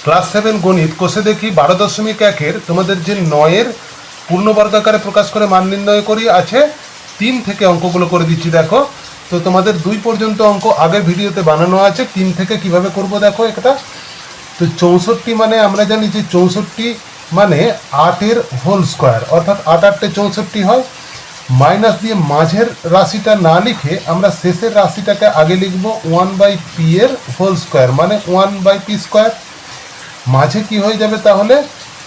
Class 7 গণিত কোষে দেখি 12.1-এর তোমাদের যে 9-এর পূর্ণবর্গাকারে প্রকাশ করে মান নির্ণয় করি আছে 3 থেকে অঙ্কগুলো করে দিচ্ছি। দেখো, তো তোমাদের 2 পর্যন্ত অঙ্ক আগের ভিডিওতে বানানো আছে, 3 থেকে কিভাবে করব দেখো একটা। তো 64 মানে আমরা জানি যে 64 মানে 8-এর হোল স্কোয়ার, অর্থাৎ 8 8 64 হয়। মাইনাস দিয়ে মাঝের রাশিটা না লিখে আমরা শেষের রাশিটাকে আগে লিখব 1/p এর হোল স্কোয়ার, মানে 1/p স্কোয়ার। মাঝে কি হয়ে যাবে তাহলে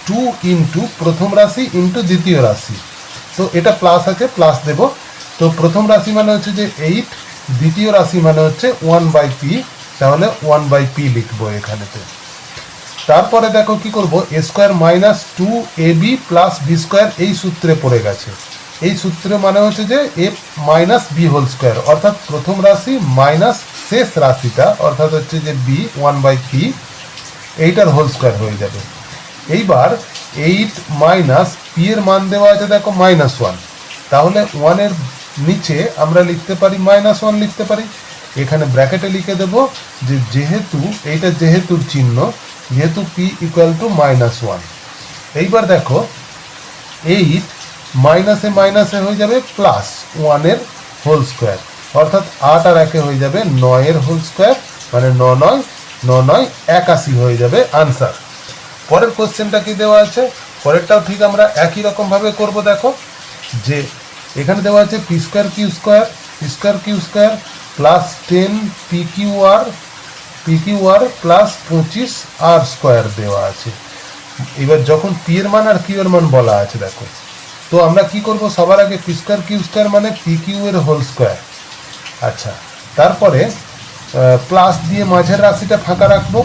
2 ইন্টু প্রথম রাশি ইন্টু দ্বিতীয় রাশি। তো এটা প্লাস আছে, প্লাস দেব। তো প্রথম রাশি মানে হচ্ছে যে 8, দ্বিতীয় রাশি মানে হচ্ছে 1/p, তাহলে 1/p লিখবো এখানেতে। তারপরে দেখো কি করব, a square minus 2ab plus b square এই সূত্রে পড়ে গেছে। এই সূত্রে মানে হচ্ছে যে a minus b whole square, অর্থাৎ প্রথম রাশি মাইনাস শেষ রাশিটা অর্থাৎ হচ্ছে যে b 1/p, এইটার হোল স্কোয়ার হয়ে যাবে। এইবার 8 মাইনাস পি এর মান দেওয়া আছে দেখো -1, তাহলে 1-এর নিচে আমরা লিখতে পারি -1 লিখতে পারি। এখানে ব্র্যাকেটে লিখে দেব যে যেহেতু এইটা যেহেতুর চিহ্ন, যেহেতু পি ইকুয়াল টু -1। এইবার দেখো 8 মাইনাসে মাইনাসে হয়ে যাবে প্লাস 1-এর হোল স্কোয়ার, অর্থাৎ 8 আর 1 হয়ে যাবে 9-এর হোল স্কোয়ার, মানে 9 9 81 হয়ে যাবে আনসার। পরের কোশ্চেনটা কি দেওয়া আছে, পরেরটাও ঠিক আমরা একই রকমভাবে করব। দেখো যে এখানে দেওয়া আছে P square Q square plus 10 P Q R plus 25 R square দেওয়া আছে। এবার যখন পি এর মান আর কিউ এর মান বলা আছে দেখো, তো আমরা কি করব, সবার আগে পি স্কোয়ার কিউ স্কোয়ার মানে পি কিউ এর হোল স্কোয়ার। আচ্ছা, তারপরে প্লাস দিয়ে মাঝের রাশিটা ফাঁকা রাখবো,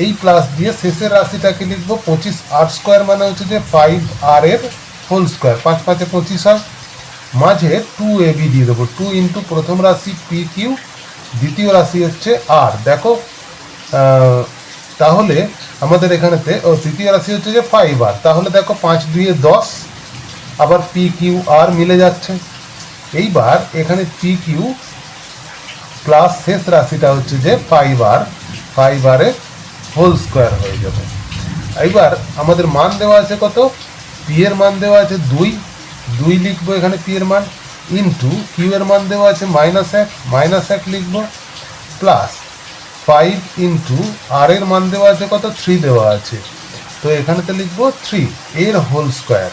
এই প্লাস দিয়ে শেষের রাশিটাকে লিখবো 25 আর স্কোয়ার, মানে হচ্ছে যে 5 আর এর হোল স্কোয়ার, 5 5 25 হয়। মাঝে 2ab দিয়ে দেবো, 2 ইন্টু প্রথম রাশি পি কিউ, দ্বিতীয় রাশি হচ্ছে আর। দেখো তাহলে আমাদের এখানেতে তৃতীয় রাশি হচ্ছে যে 5 আর, তাহলে দেখো 5 2 10, আবার পি কিউ আর মিলে যাচ্ছে। এইবার এখানে পি কিউ প্লাস শেষ রাশিটা হচ্ছে যে 5 আর এর হোল স্কোয়ার হয়ে যাবে। এইবার আমাদের মান দেওয়া আছে কত, পি এর মান দেওয়া আছে 2 লিখবো এখানে পি এর মান, ইন্টু কিউ এর মান দেওয়া আছে -1 লিখবো, প্লাস 5 ইন্টু আর এর মান দেওয়া আছে কত, 3 দেওয়া আছে, তো এখানেতে লিখবো 3 এর হোল স্কোয়ার।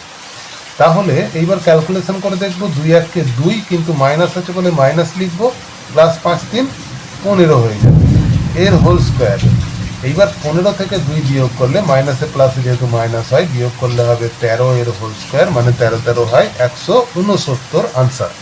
তাহলে এইবার ক্যালকুলেশন করে দেখবো 2 1 2, কিন্তু মাইনাস আছে বলে মাইনাস লিখবো, প্লাস 5 3 15 হয়ে যাবে এর হোল স্কোয়ার। এইবার 15 থেকে 2 বিয়োগ করলে মাইনাসে প্লাসে যেহেতু মাইনাস হয়, বিয়োগ করলে হবে 13 এর হোল স্কোয়ার, মানে 13 13 হয় 169 আনসার।